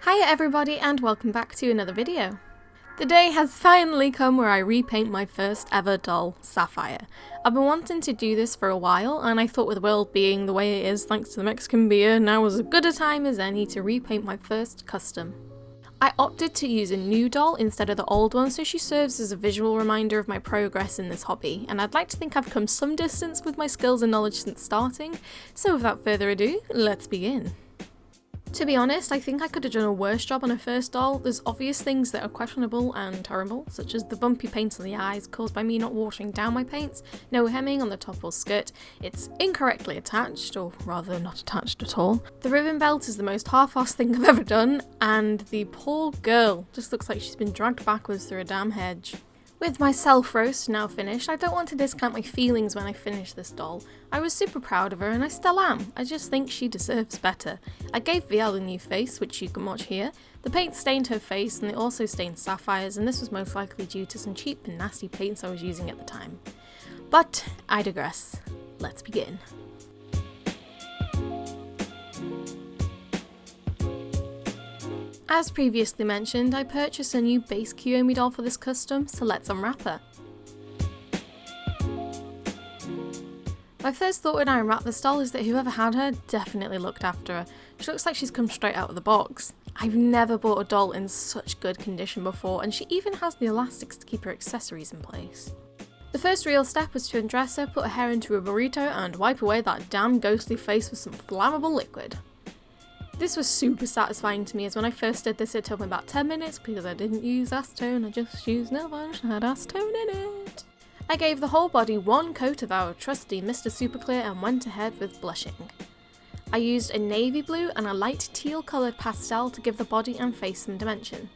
Hiya everybody and welcome back to another video. The day has finally come where I repaint my first ever doll, Sapphire. I've been wanting to do this for a while and I thought with the world being the way it is thanks to the Mexican beer, now was as good a time as any to repaint my first custom. I opted to use a new doll instead of the old one so she serves as a visual reminder of my progress in this hobby, and I'd like to think I've come some distance with my skills and knowledge since starting, so without further ado, let's begin. To be honest, I think I could have done a worse job on a first doll. There's obvious things that are questionable and terrible, such as the bumpy paint on the eyes caused by me not washing down my paints, no hemming on the top or skirt, it's incorrectly attached, or rather not attached at all. The ribbon belt is the most half-assed thing I've ever done, and the poor girl just looks like she's been dragged backwards through a damn hedge. With my self-roast now finished, I don't want to discount my feelings when I finish this doll. I was super proud of her and I still am, I just think she deserves better. I gave VL a new face, which you can watch here. The paint stained her face and it also stained Sapphire's, and this was most likely due to some cheap and nasty paints I was using at the time. But I digress. Let's begin. As previously mentioned, I purchased a new base Kiyomi doll for this custom, so let's unwrap her. My first thought when I unwrapped this doll is that whoever had her definitely looked after her. She looks like she's come straight out of the box. I've never bought a doll in such good condition before, and she even has the elastics to keep her accessories in place. The first real step was to undress her, put her hair into a burrito, and wipe away that damn ghostly face with some flammable liquid. This was super satisfying to me, as when I first did this it took me about 10 minutes because I didn't use acetone, I just used nail varnish and had acetone in it. I gave the whole body one coat of our trusty Mr. Super Clear and went ahead with blushing. I used a navy blue and a light teal coloured pastel to give the body and face some dimension.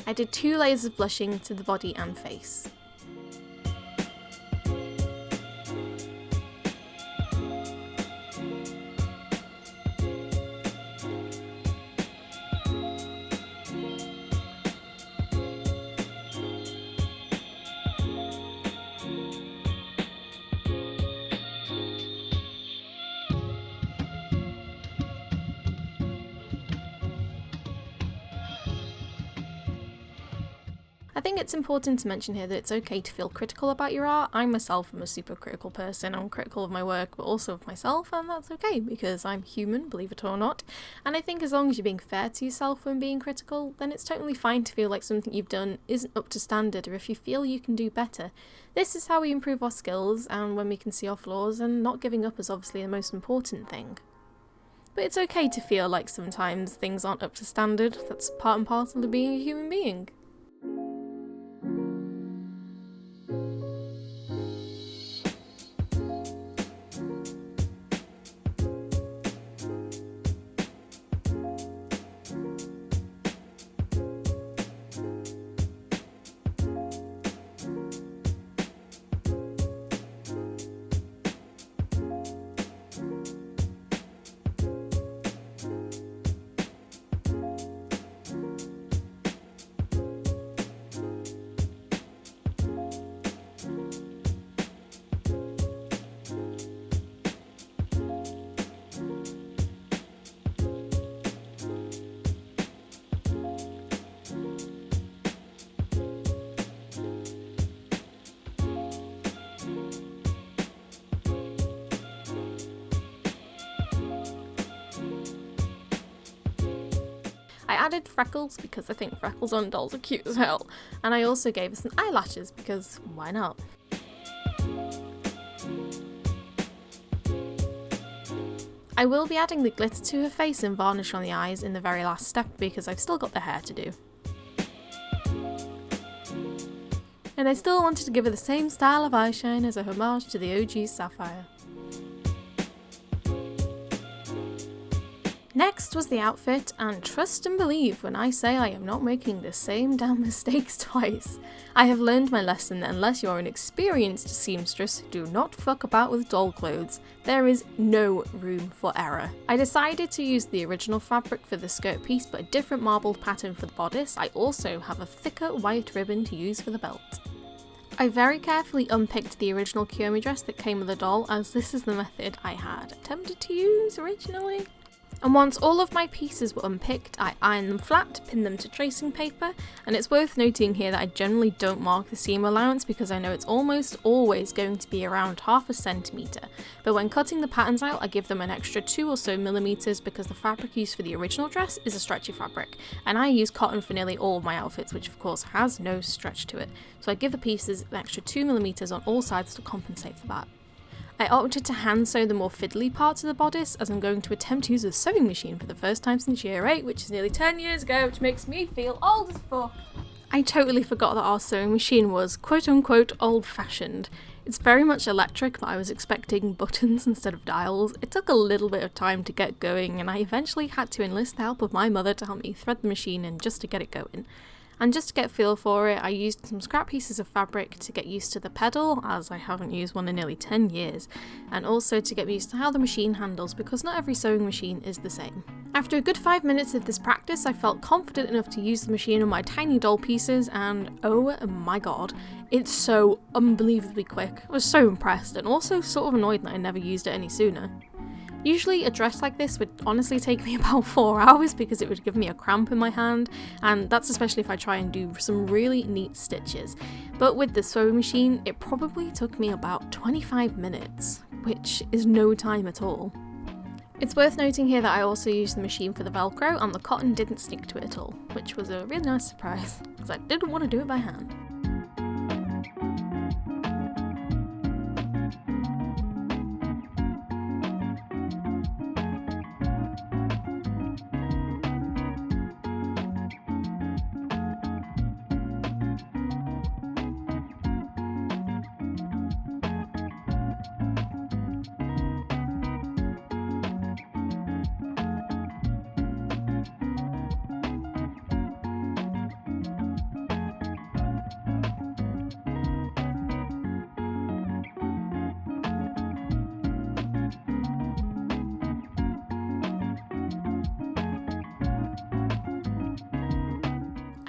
I did 2 layers of blushing to the body and face. I think it's important to mention here that it's okay to feel critical about your art. I myself am a super critical person. I'm critical of my work but also of myself, and that's okay because I'm human, believe it or not. And I think as long as you're being fair to yourself when being critical, then it's totally fine to feel like something you've done isn't up to standard, or if you feel you can do better. This is how we improve our skills and when we can see our flaws, and not giving up is obviously the most important thing. But it's okay to feel like sometimes things aren't up to standard. That's part and parcel of being a human being. I added freckles because I think freckles on dolls are cute as hell, and I also gave her some eyelashes because why not? I will be adding the glitter to her face and varnish on the eyes in the very last step because I've still got the hair to do. And I still wanted to give her the same style of eyeshine as a homage to the OG Sapphire. Next was the outfit, and trust and believe when I say I am not making the same damn mistakes twice. I have learned my lesson that unless you are an experienced seamstress, do not fuck about with doll clothes. There is no room for error. I decided to use the original fabric for the skirt piece but a different marbled pattern for the bodice. I also have a thicker white ribbon to use for the belt. I very carefully unpicked the original Kiyomi dress that came with the doll, as this is the method I had attempted to use originally. And once all of my pieces were unpicked, I ironed them flat, pinned them to tracing paper, and it's worth noting here that I generally don't mark the seam allowance because I know it's almost always going to be around 1/2 centimetre, but when cutting the patterns out I give them an extra 2 or so millimetres because the fabric used for the original dress is a stretchy fabric, and I use cotton for nearly all of my outfits, which of course has no stretch to it, so I give the pieces an extra 2 millimetres on all sides to compensate for that. I opted to hand sew the more fiddly parts of the bodice as I'm going to attempt to use a sewing machine for the first time since year 8, which is nearly 10 years ago, which makes me feel old as fuck. I totally forgot that our sewing machine was quote unquote old fashioned. It's very much electric, but I was expecting buttons instead of dials. It took a little bit of time to get going and I eventually had to enlist the help of my mother to help me thread the machine and just to get it going. And just to get a feel for it, I used some scrap pieces of fabric to get used to the pedal, as I haven't used one in nearly 10 years, and also to get used to how the machine handles because not every sewing machine is the same. After a good 5 minutes of this practice, I felt confident enough to use the machine on my tiny doll pieces and oh my god, it's so unbelievably quick. I was so impressed and also sort of annoyed that I never used it any sooner. Usually a dress like this would honestly take me about 4 hours because it would give me a cramp in my hand, and that's especially if I try and do some really neat stitches. But with the sewing machine, it probably took me about 25 minutes, which is no time at all. It's worth noting here that I also used the machine for the Velcro and the cotton didn't stick to it at all, which was a really nice surprise, because I didn't want to do it by hand.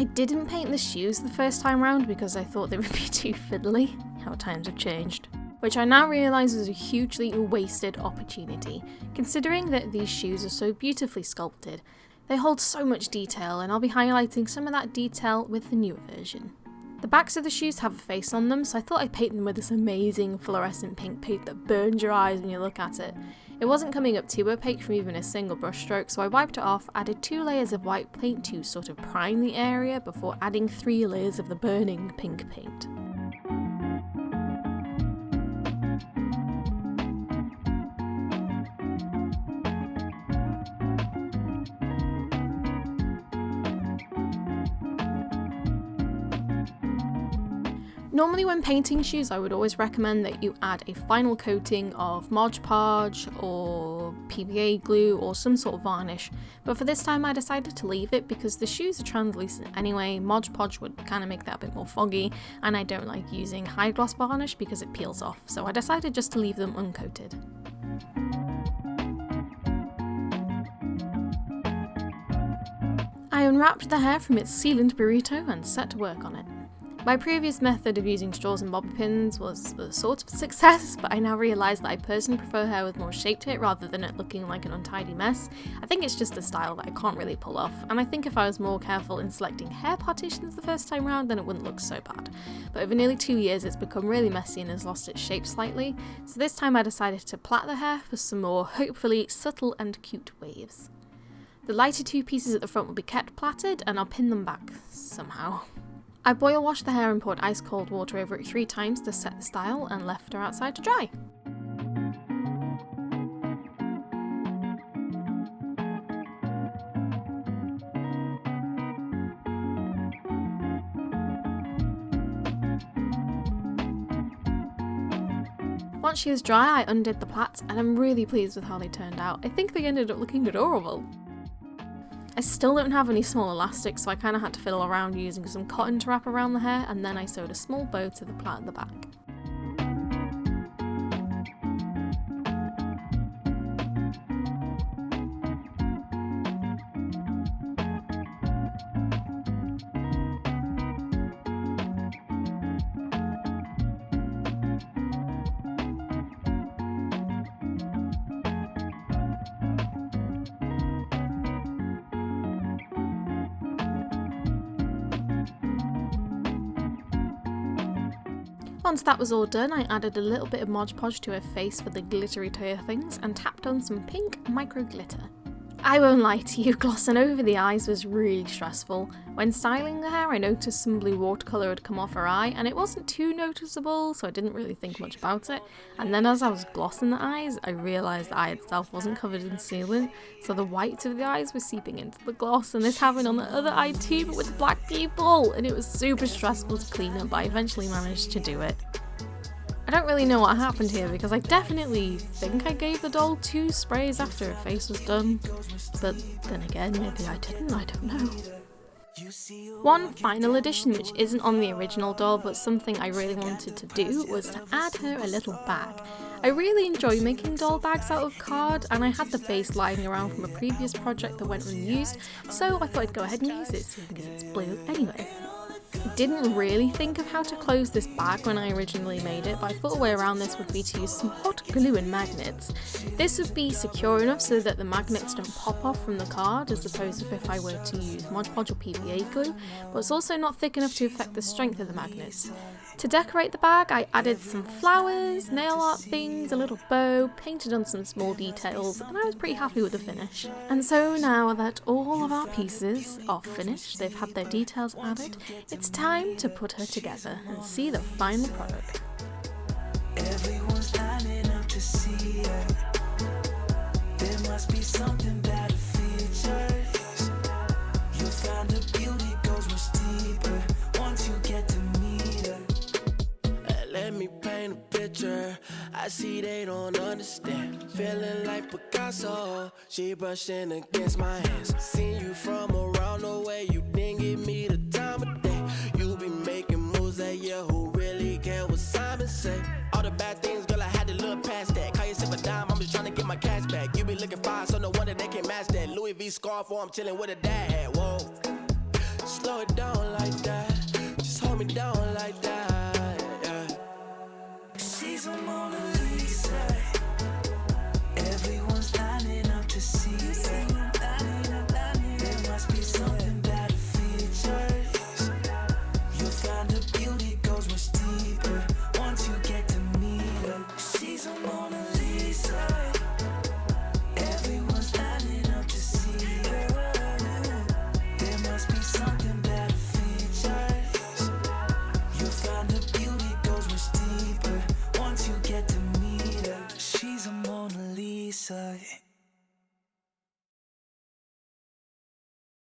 I didn't paint the shoes the first time round because I thought they would be too fiddly, how times have changed, which I now realise is a hugely wasted opportunity, considering that these shoes are so beautifully sculpted. They hold so much detail and I'll be highlighting some of that detail with the newer version. The backs of the shoes have a face on them, so I thought I'd paint them with this amazing fluorescent pink paint that burns your eyes when you look at it. It wasn't coming up too opaque from even a single brush stroke, so I wiped it off, added 2 layers of white paint to sort of prime the area before adding 3 layers of the burning pink paint. Normally when painting shoes I would always recommend that you add a final coating of Modge Podge or PVA glue or some sort of varnish, but for this time I decided to leave it because the shoes are translucent anyway. Modge Podge would kind of make that a bit more foggy and I don't like using high gloss varnish because it peels off, so I decided just to leave them uncoated. I unwrapped the hair from its sealant burrito and set to work on it. My previous method of using straws and bobby pins was a sort of success, but I now realise that I personally prefer hair with more shape to it rather than it looking like an untidy mess. I think it's just a style that I can't really pull off, and I think if I was more careful in selecting hair partitions the first time round then it wouldn't look so bad. But over nearly 2 years it's become really messy and has lost its shape slightly, so this time I decided to plait the hair for some more hopefully subtle and cute waves. The lighter 2 pieces at the front will be kept plaited and I'll pin them back somehow. I boil washed the hair and poured ice cold water over it 3 times to set the style and left her outside to dry. Once she was dry I undid the plaits and I'm really pleased with how they turned out. I think they ended up looking adorable. I still don't have any small elastics, so I kind of had to fiddle around using some cotton to wrap around the hair, and then I sewed a small bow to the plait at the back. Once that was all done, I added a little bit of Modge Podge to her face for the glittery tear things and tapped on some pink micro glitter. I won't lie to you, glossing over the eyes was really stressful. When styling the hair, I noticed some blue watercolour had come off her eye, and it wasn't too noticeable, so I didn't really think much about it. And then as I was glossing the eyes, I realised the eye itself wasn't covered in sealant, so the whites of the eyes were seeping into the gloss, and this happened on the other eye too, but with black people, and it was super stressful to clean up, but I eventually managed to do it. I don't really know what happened here because I definitely think I gave the doll 2 sprays after her face was done, but then again, maybe I didn't, I don't know. One final addition which isn't on the original doll but something I really wanted to do was to add her a little bag. I really enjoy making doll bags out of card, and I had the base lying around from a previous project that went unused, so I thought I'd go ahead and use it seeing as it's blue anyway. I didn't really think of how to close this bag when I originally made it, but I thought a way around this would be to use some hot glue and magnets. This would be secure enough so that the magnets don't pop off from the card, as opposed to if I were to use Modge Podge or PVA glue, but it's also not thick enough to affect the strength of the magnets. To decorate the bag, I added some flowers, nail art things, a little bow, painted on some small details, and I was pretty happy with the finish. And so now that all of our pieces are finished, they've had their details added, it's time to put her together and see the final product. Everyone's lining up to see her. There must be something about her features. You'll find her beauty goes much deeper once you get to meet her. Let me paint a picture. I see they don't understand. Feeling like Picasso. She brushing against my hands. Seen you from around the way. You didn't give me the time of day. You be making moves that yeah, who really care what Simon say? All the bad things, girl, I had to look past that. Call yourself a dime, I'm just trying to get my cash back. You be looking fine, so no wonder they can't match that. Louis V scarf, or I'm chilling with a dad hat. Whoa.